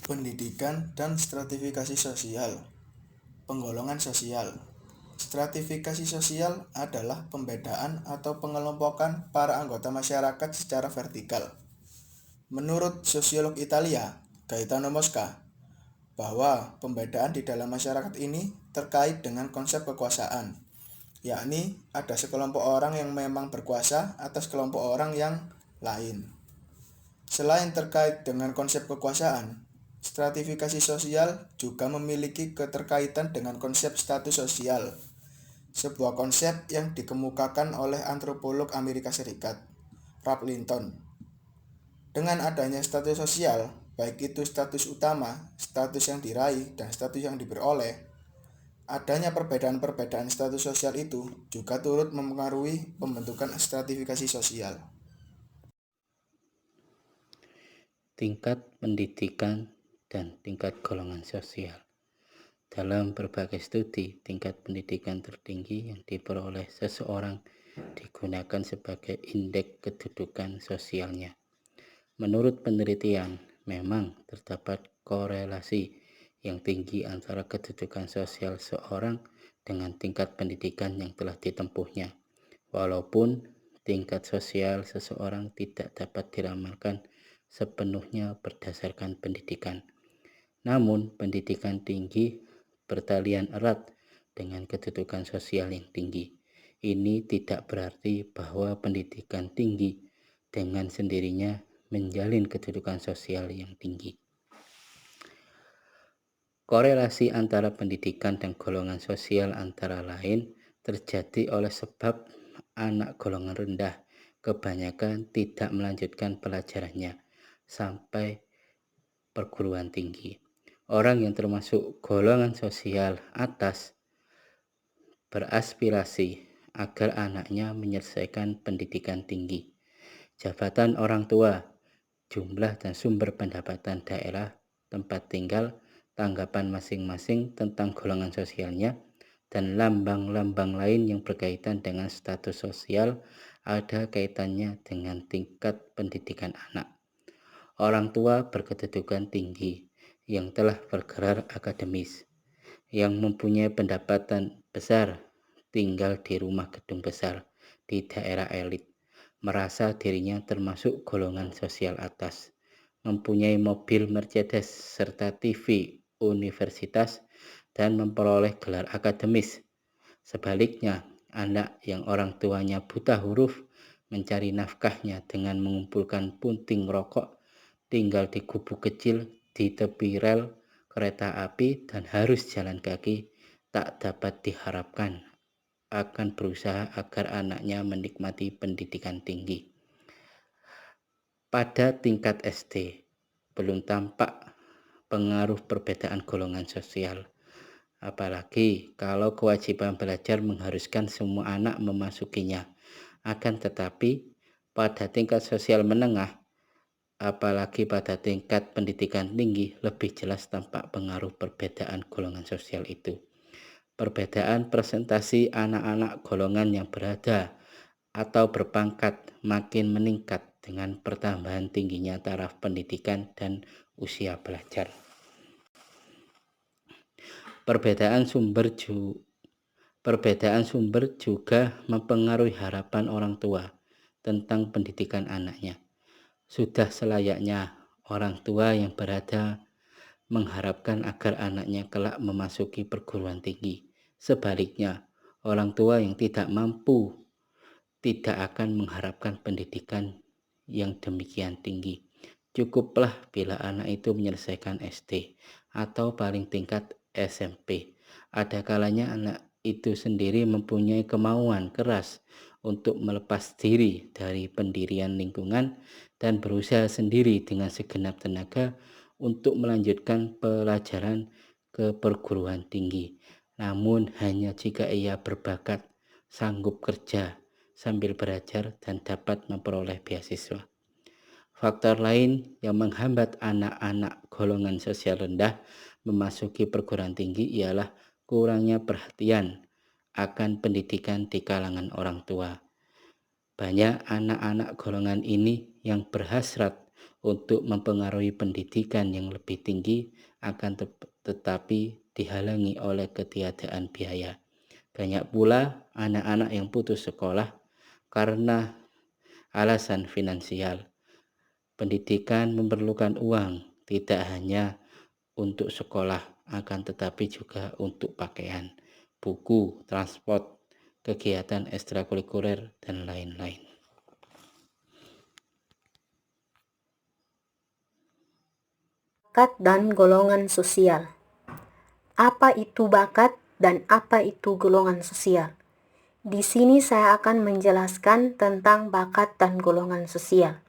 Pendidikan dan stratifikasi sosial. Penggolongan sosial. Stratifikasi sosial adalah pembedaan atau pengelompokan para anggota masyarakat secara vertikal. Menurut sosiolog Italia, Gaetano Mosca, bahwa pembedaan di dalam masyarakat ini terkait dengan konsep kekuasaan, yakni ada sekelompok orang yang memang berkuasa atas kelompok orang yang lain. Selain terkait dengan konsep kekuasaan, stratifikasi sosial juga memiliki keterkaitan dengan konsep status sosial, sebuah konsep yang dikemukakan oleh antropolog Amerika Serikat, Ralph Linton. Dengan adanya status sosial, baik itu status utama, status yang diraih, dan status yang diperoleh, adanya perbedaan-perbedaan status sosial itu juga turut mempengaruhi pembentukan stratifikasi sosial. Tingkat pendidikan dan tingkat golongan sosial. Dalam berbagai studi, tingkat pendidikan tertinggi yang diperoleh seseorang digunakan sebagai indeks kedudukan sosialnya. Menurut penelitian, memang terdapat korelasi yang tinggi antara kedudukan sosial seorang dengan tingkat pendidikan yang telah ditempuhnya. Walaupun tingkat sosial seseorang tidak dapat diramalkan sepenuhnya berdasarkan pendidikan. Namun, pendidikan tinggi bertalian erat dengan kedudukan sosial yang tinggi. Ini tidak berarti bahwa pendidikan tinggi dengan sendirinya menjalin kedudukan sosial yang tinggi. Korelasi antara pendidikan dan golongan sosial antara lain terjadi oleh sebab anak golongan rendah kebanyakan tidak melanjutkan pelajarannya sampai perguruan tinggi. Orang yang termasuk golongan sosial atas beraspirasi agar anaknya menyelesaikan pendidikan tinggi. Jabatan orang tua, jumlah dan sumber pendapatan daerah, tempat tinggal, tanggapan masing-masing tentang golongan sosialnya, dan lambang-lambang lain yang berkaitan dengan status sosial ada kaitannya dengan tingkat pendidikan anak. Orang tua berkedudukan tinggi yang telah bergerak akademis, yang mempunyai pendapatan besar, tinggal di rumah gedung besar di daerah elit, merasa dirinya termasuk golongan sosial atas, mempunyai mobil Mercedes serta TV universitas, dan memperoleh gelar akademis. Sebaliknya, anak yang orang tuanya buta huruf mencari nafkahnya dengan mengumpulkan punting rokok, tinggal di gubuk kecil di tepi rel kereta api dan harus jalan kaki, tak dapat diharapkan akan berusaha agar anaknya menikmati pendidikan tinggi. Pada tingkat SD, belum tampak pengaruh perbedaan golongan sosial. Apalagi kalau kewajiban belajar mengharuskan semua anak memasukinya. Akan tetapi, pada tingkat sosial menengah, apalagi pada tingkat pendidikan tinggi, lebih jelas tampak pengaruh perbedaan golongan sosial itu. Perbedaan presentasi anak-anak golongan yang berada atau berpangkat makin meningkat dengan pertambahan tingginya taraf pendidikan dan usia belajar. Perbedaan sumber juga mempengaruhi harapan orang tua tentang pendidikan anaknya. Sudah selayaknya orang tua yang berada mengharapkan agar anaknya kelak memasuki perguruan tinggi. Sebaliknya, orang tua yang tidak mampu tidak akan mengharapkan pendidikan yang demikian tinggi. Cukuplah bila anak itu menyelesaikan SD atau paling tingkat SMP. Ada kalanya anak itu sendiri mempunyai kemauan keras untuk melepas diri dari pendirian lingkungan dan berusaha sendiri dengan segenap tenaga untuk melanjutkan pelajaran ke perguruan tinggi. Namun hanya jika ia berbakat, sanggup kerja sambil belajar dan dapat memperoleh beasiswa. Faktor lain yang menghambat anak-anak golongan sosial rendah memasuki perguruan tinggi ialah kurangnya perhatian akan pendidikan di kalangan orang tua. Banyak anak-anak golongan ini yang berhasrat untuk mempengaruhi pendidikan yang lebih tinggi, akan tetapi dihalangi oleh ketiadaan biaya. Banyak pula anak-anak yang putus sekolah karena alasan finansial. Pendidikan memerlukan uang, tidak hanya untuk sekolah, akan tetapi juga untuk pakaian, buku, transport, kegiatan ekstrakurikuler, dan lain-lain. Bakat dan golongan sosial. Apa itu bakat dan apa itu golongan sosial? Di sini saya akan menjelaskan tentang bakat dan golongan sosial.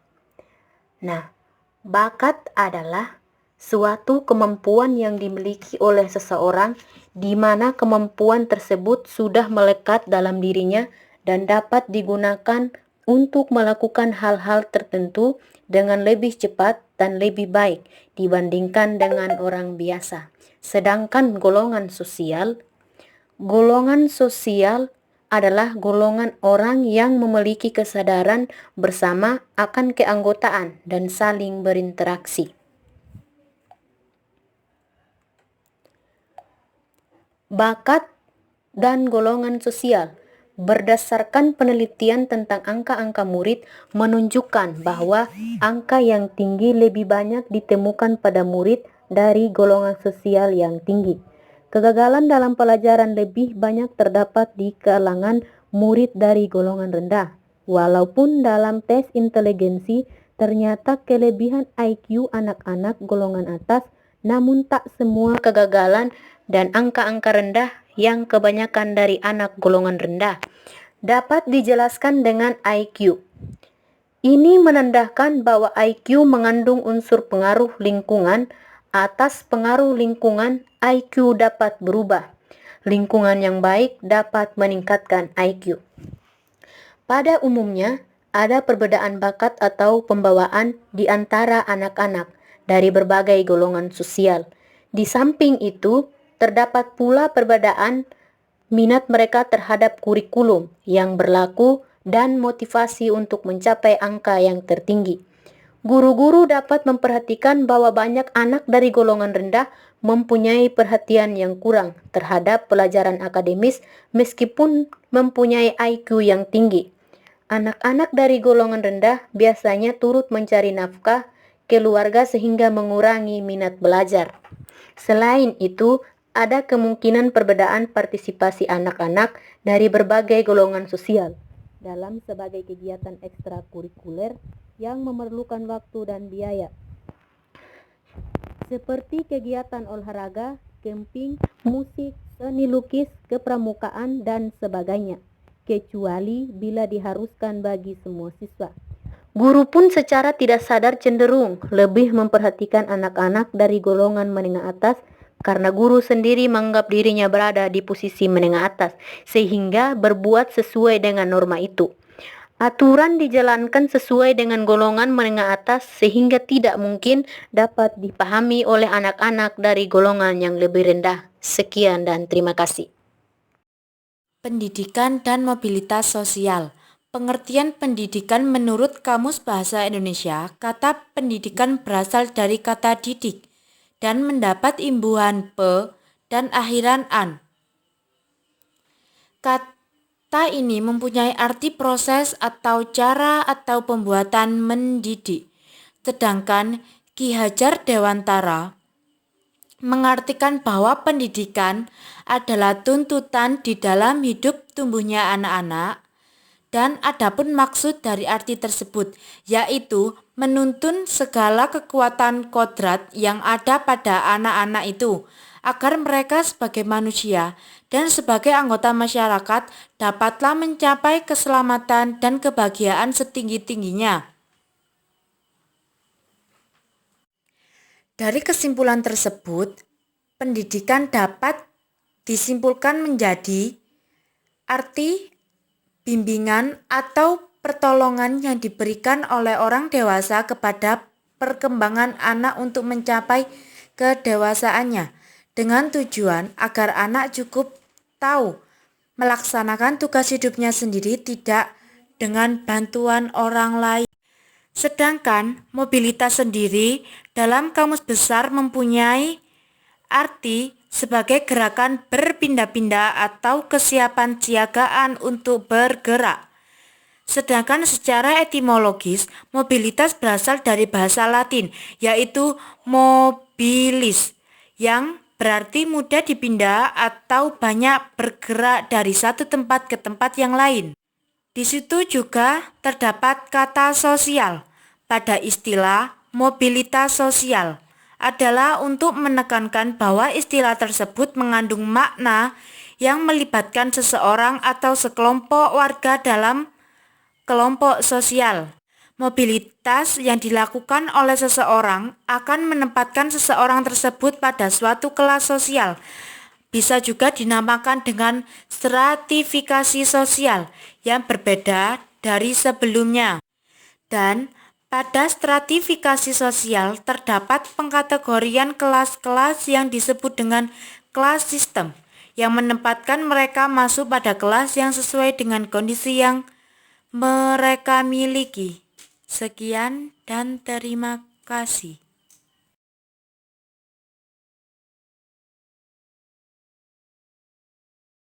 Nah, bakat adalah suatu kemampuan yang dimiliki oleh seseorang di mana kemampuan tersebut sudah melekat dalam dirinya dan dapat digunakan untuk melakukan hal-hal tertentu dengan lebih cepat dan lebih baik dibandingkan dengan orang biasa. Sedangkan golongan sosial adalah golongan orang yang memiliki kesadaran bersama akan keanggotaan dan saling berinteraksi. Bakat dan golongan sosial. Berdasarkan penelitian tentang angka-angka murid menunjukkan bahwa angka yang tinggi lebih banyak ditemukan pada murid dari golongan sosial yang tinggi. Kegagalan dalam pelajaran lebih banyak terdapat di kalangan murid dari golongan rendah. Walaupun dalam tes inteligensi ternyata kelebihan IQ anak-anak golongan atas, namun tak semua kegagalan dan angka-angka rendah yang kebanyakan dari anak golongan rendah dapat dijelaskan dengan IQ. Ini menandakan bahwa IQ mengandung unsur pengaruh lingkungan. Atas pengaruh lingkungan, IQ dapat berubah. Lingkungan yang baik dapat meningkatkan IQ. Pada umumnya, ada perbedaan bakat atau pembawaan di antara anak-anak dari berbagai golongan sosial. Di samping itu, terdapat pula perbedaan minat mereka terhadap kurikulum yang berlaku dan motivasi untuk mencapai angka yang tertinggi. Guru-guru dapat memperhatikan bahwa banyak anak dari golongan rendah mempunyai perhatian yang kurang terhadap pelajaran akademis meskipun mempunyai IQ yang tinggi. Anak-anak dari golongan rendah biasanya turut mencari nafkah keluarga sehingga mengurangi minat belajar. Selain itu, ada kemungkinan perbedaan partisipasi anak-anak dari berbagai golongan sosial dalam sebagai kegiatan ekstrakurikuler yang memerlukan waktu dan biaya, seperti kegiatan olahraga, camping, musik, seni lukis, kepramukaan, dan sebagainya, kecuali bila diharuskan bagi semua siswa. Guru pun secara tidak sadar cenderung lebih memperhatikan anak-anak dari golongan menengah atas karena guru sendiri menganggap dirinya berada di posisi menengah atas, sehingga berbuat sesuai dengan norma itu. Aturan dijalankan sesuai dengan golongan menengah atas sehingga tidak mungkin dapat dipahami oleh anak-anak dari golongan yang lebih rendah. Sekian dan terima kasih. Pendidikan dan mobilitas sosial. Pengertian pendidikan menurut Kamus Bahasa Indonesia, kata pendidikan berasal dari kata didik dan mendapat imbuhan pe dan akhiran an. Kata ini mempunyai arti proses atau cara atau pembuatan mendidik. Sedangkan Ki Hajar Dewantara mengartikan bahwa pendidikan adalah tuntutan di dalam hidup tumbuhnya anak-anak, dan adapun maksud dari arti tersebut yaitu menuntun segala kekuatan kodrat yang ada pada anak-anak itu agar mereka sebagai manusia dan sebagai anggota masyarakat dapatlah mencapai keselamatan dan kebahagiaan setinggi-tingginya. Dari kesimpulan tersebut, pendidikan dapat disimpulkan menjadi arti bimbingan atau pertolongan yang diberikan oleh orang dewasa kepada perkembangan anak untuk mencapai kedewasaannya, dengan tujuan agar anak cukup tahu melaksanakan tugas hidupnya sendiri tidak dengan bantuan orang lain. Sedangkan mobilitas sendiri dalam Kamus Besar mempunyai arti sebagai gerakan berpindah-pindah atau kesiapan siagaan untuk bergerak. Sedangkan secara etimologis, mobilitas berasal dari bahasa Latin, yaitu mobilis, yang berarti mudah dipindah atau banyak bergerak dari satu tempat ke tempat yang lain. Di situ juga terdapat kata sosial. Pada istilah mobilitas sosial adalah untuk menekankan bahwa istilah tersebut mengandung makna yang melibatkan seseorang atau sekelompok warga dalam kelompok sosial. Mobilitas yang dilakukan oleh seseorang akan menempatkan seseorang tersebut pada suatu kelas sosial. Bisa juga dinamakan dengan stratifikasi sosial yang berbeda dari sebelumnya. Dan pada stratifikasi sosial terdapat pengkategorian kelas-kelas yang disebut dengan kelas sistem, yang menempatkan mereka masuk pada kelas yang sesuai dengan kondisi yang mereka miliki. Sekian dan terima kasih.